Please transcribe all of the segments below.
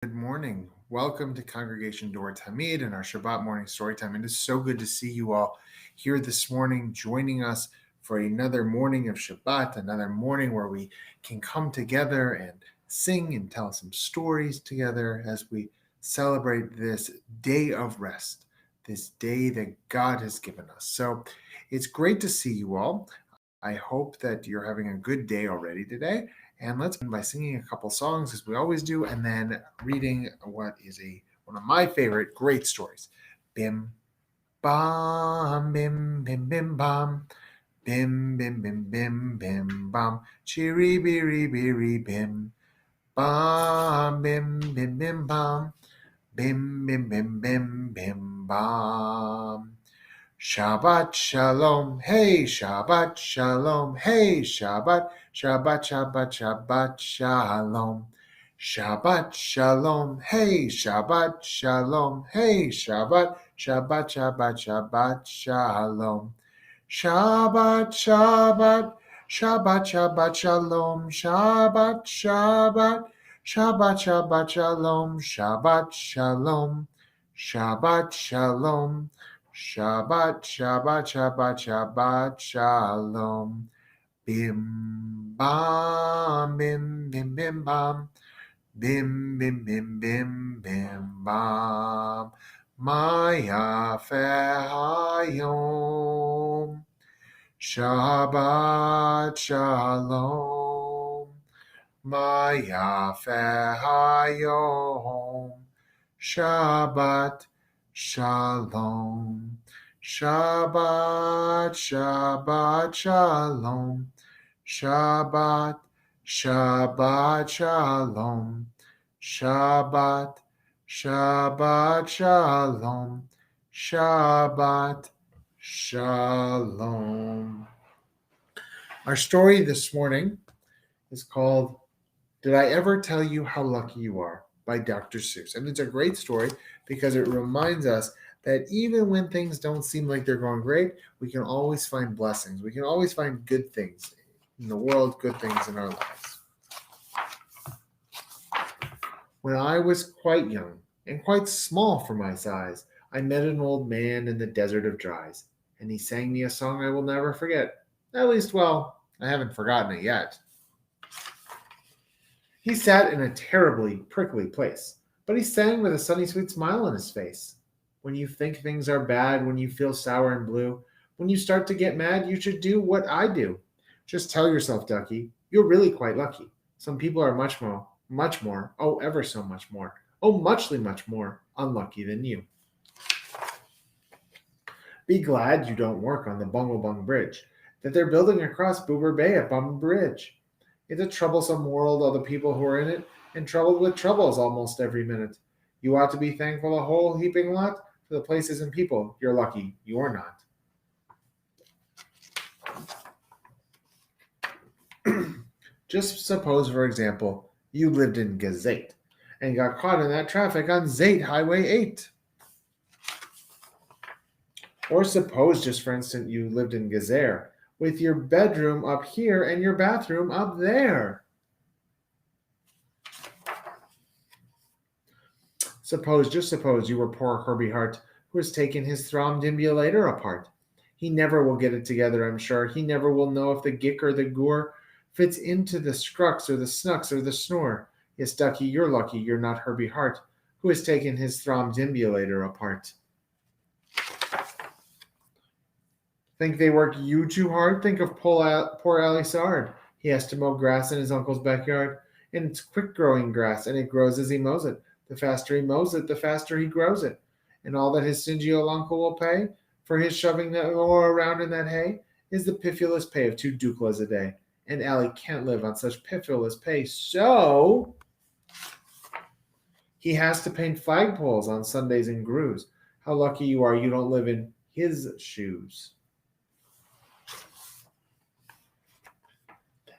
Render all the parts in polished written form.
Good morning. Welcome to Congregation Dor Tamid and our Shabbat morning story time. It is so good to see you all here this morning, joining us for another morning of Shabbat, another morning where we can come together and sing and tell some stories together as we celebrate this day of rest, this day that God has given us. So it's great to see you all. I hope that you're having a good day already today. And let's begin by singing a couple songs as we always do, and then reading what is one of my favorite great stories. Bim, bam, bim, bim, bim, bam. Bim, bim, bim, bim, bim, bam. Chiri, biri, biri, bim. Bam, bim, bim, bim, bam. Bim, bim, bim, bim, bim, bam. Shabbat Shalom, hey, Shabbat Shalom, hey, Shabbat, Shabbat, Shabbat, Shabbat Shalom. Shabbat Shalom, hey, Shabbat Shalom, hey, Shabbat, Shabbat, Shabbat, Shabbat Shalom. Shabbat, Shabbat, Shabbat, Shabbat Shalom, Shabbat, Shabbat, Shabbat, Shabbat Shalom, Shabbat Shalom, Shabbat Shalom. Shabbat, Shabbat, Shabbat, Shabbat, Shalom. Bim, bam, bim, bim, bim, bam. Bim, bim, bim, bim, bim, bam. Maya Hayom. Shabbat, Shalom. Maya Hayom. Shabbat, Shalom. Shabbat, Shabbat, Shalom. Shabbat, Shabbat, Shalom. Shabbat, Shabbat, Shalom. Shabbat, Shalom. Our story this morning is called Did I Ever Tell You How Lucky You Are? By Dr. Seuss. And it's a great story because it reminds us that even when things don't seem like they're going great, we can always find blessings. We can always find good things in the world, good things in our lives. When I was quite young and quite small for my size, I met an old man in the desert of dries, and he sang me a song I will never forget. At least, well, I haven't forgotten it yet. He sat in a terribly prickly place, but he sang with a sunny, sweet smile on his face. When you think things are bad, when you feel sour and blue, when you start to get mad, you should do what I do. Just tell yourself, Ducky, you're really quite lucky. Some people are much more, oh, ever so much more, oh, muchly much more unlucky than you. Be glad you don't work on the Bunglebung Bridge, that they're building across Boober Bay at Bum Bridge. It's a troublesome world, all the people who are in it, and troubled with troubles almost every minute. You ought to be thankful a whole heaping lot for the places and people. You're lucky you're not. Just suppose, for example, you lived in Gazette and got caught in that traffic on Zate Highway 8. Or suppose, just for instance, you lived in Gazer with your bedroom up here and your bathroom up there. Just suppose you were poor Herbie Hart, who has taken his thrombdimbulator apart. He never will get it together, I'm sure. He never will know if the gick or the gore fits into the scrux or the snucks or the snore. Yes, Ducky, you're lucky you're not Herbie Hart, who has taken his thrombdimbulator apart. Think they work you too hard? Think of poor Ali Sard. He has to mow grass in his uncle's backyard, and it's quick-growing grass, and it grows as he mows it. The faster he mows it, the faster he grows it. And all that his stingy old uncle will pay for his shoving that mower around in that hay is the piffulous pay of 2 duklas a day. And Ali can't live on such piffulous pay, so he has to paint flagpoles on Sundays in grooves. How lucky you are you don't live in his shoes.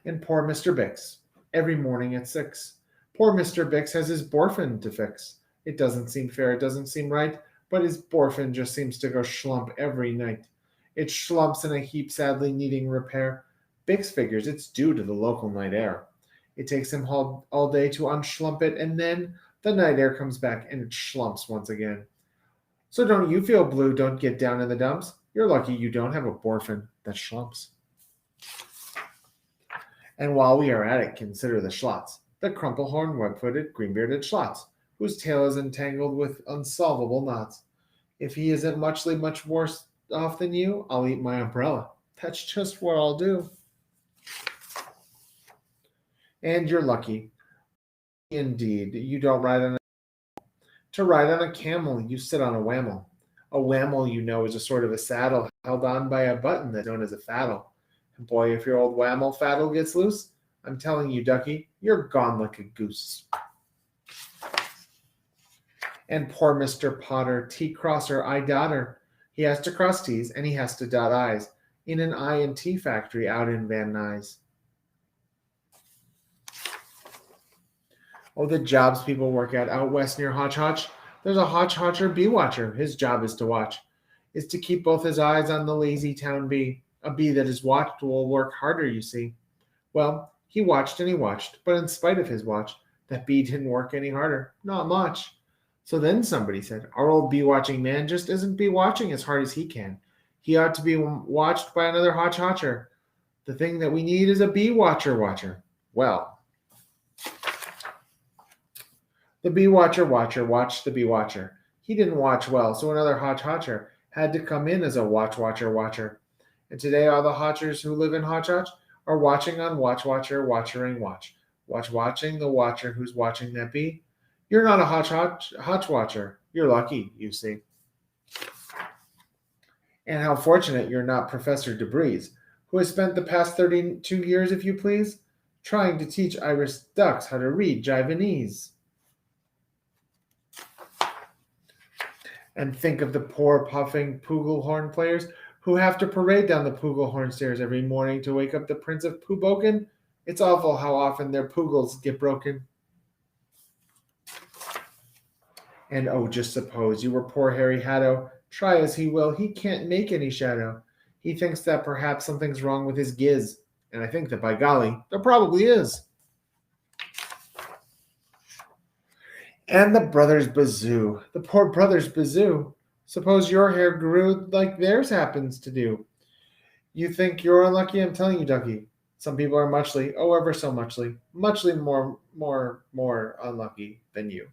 And poor Mr. Bix, every morning at 6. Poor Mr. Bix has his Borfin to fix. It doesn't seem fair, it doesn't seem right, but his Borfin just seems to go schlump every night. It schlumps in a heap, sadly needing repair. Bix figures it's due to the local night air. It takes him all day to unschlump it, and then, The night air comes back and it schlumps once again. So don't you feel blue, don't get down in the dumps. You're lucky you don't have a boyfriend that schlumps. And while we are at it, consider the schlots, the crumple-horned, web-footed, green-bearded schlots, whose tail is entangled with unsolvable knots. If he isn't much worse off than you, I'll eat my umbrella. That's just what I'll do. And you're lucky. Indeed, you don't ride on To ride on a camel, you sit on a whammel. A whammel, you know, is a sort of a saddle held on by a button that's known as a faddle. And boy, if your old whammel faddle gets loose, I'm telling you, ducky, you're gone like a goose. And poor Mr. Potter, T-crosser, I-dotter, he has to cross T's and he has to dot I's in an I and T factory out in Van Nuys. Oh, the jobs people work at out west near Hotch Hotch. There's a Hotch Hotcher bee watcher. His job is to keep both his eyes on the lazy town bee. A bee that is watched will work harder, you see. Well, he watched and he watched, but in spite of his watch, that bee didn't work any harder. Not much. So then somebody said, our old bee watching man just isn't bee watching as hard as he can. He ought to be watched by another Hotch Hotcher. The thing that we need is a bee watcher. Well, the bee watcher watched the bee watcher. He didn't watch well, so another Hotch Hotcher had to come in as a watcher. And today all the Hotchers who live in Hotch Hotch are watching on watching the watcher who's watching that bee. You're not a Hotch watcher. You're lucky, you see. And how fortunate you're not Professor DeBreeze, who has spent the past 32 years, if you please, trying to teach Irish ducks how to read Javanese. And think of the poor puffing Pugelhorn players who have to parade down the Pugelhorn stairs every morning to wake up the Prince of Puboken. It's awful how often their pugels get broken. And oh, just suppose you were poor Harry Hatto. Try as he will, he can't make any shadow. He thinks that perhaps something's wrong with his giz. And I think that, by golly, there probably is. And the brothers Bazoo, the poor brothers Bazoo. Suppose your hair grew like theirs happens to do. You think you're unlucky? I'm telling you, ducky. Some people are muchly, oh, ever so muchly more unlucky than you.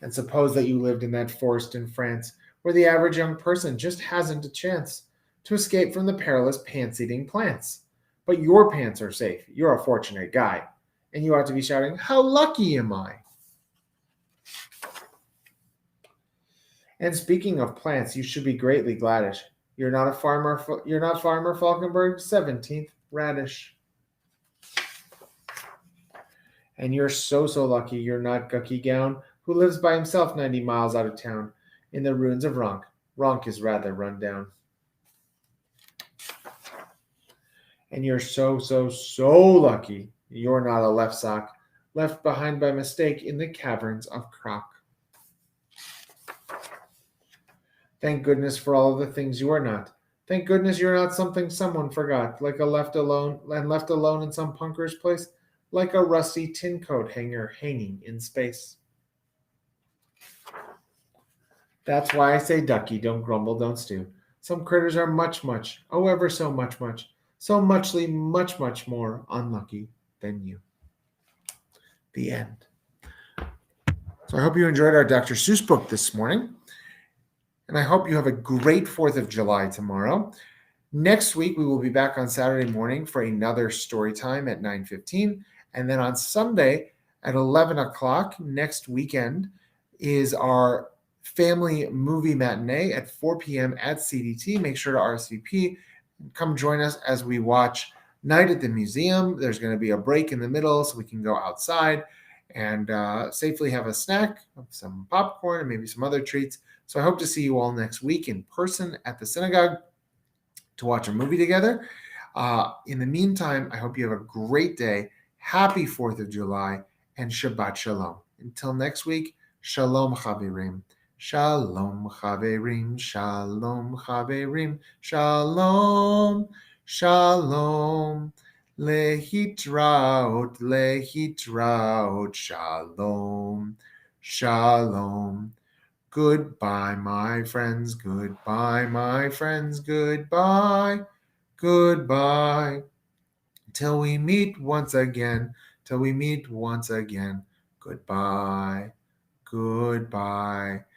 And suppose that you lived in that forest in France, where the average young person just hasn't a chance to escape from the perilous pants-eating plants. But your pants are safe. You're a fortunate guy. And you ought to be shouting, how lucky am I? And speaking of plants, you should be greatly gladdish. You're not Farmer Falkenberg, 17th radish. And you're so lucky you're not Gucky Gown, who lives by himself 90 miles out of town in the ruins of Ronk. Ronk is rather run down. And you're so lucky you're not a left sock, left behind by mistake in the caverns of Croc. Thank goodness for all of the things you are not. Thank goodness you're not something someone forgot, like left alone in some punker's place, like a rusty tin coat hanger hanging in space. That's why I say, ducky, don't grumble, don't stew. Some critters are much, oh, ever so much, so muchly, much more unlucky than you. The end. So I hope you enjoyed our Dr. Seuss book this morning. And I hope you have a great 4th of July tomorrow. Next week, we will be back on Saturday morning for another story time at 9:15. And then on Sunday at 11 o'clock next weekend is our family movie matinee at 4 p.m. at CDT. Make sure to RSVP. Come join us as we watch Night at the Museum. There's going to be a break in the middle so we can go outside and safely have a snack, some popcorn, and maybe some other treats. So I hope to see you all next week in person at the synagogue to watch a movie together. In the meantime, I hope you have a great day. Happy 4th of July and Shabbat Shalom. Until next week, Shalom Chaverim. Shalom Chaverim. Shalom Chaverim. Shalom. Shalom. Lehitraot, lehitraot, shalom, shalom. Goodbye, my friends, goodbye, my friends, goodbye, goodbye. Till we meet once again, till we meet once again. Goodbye, goodbye.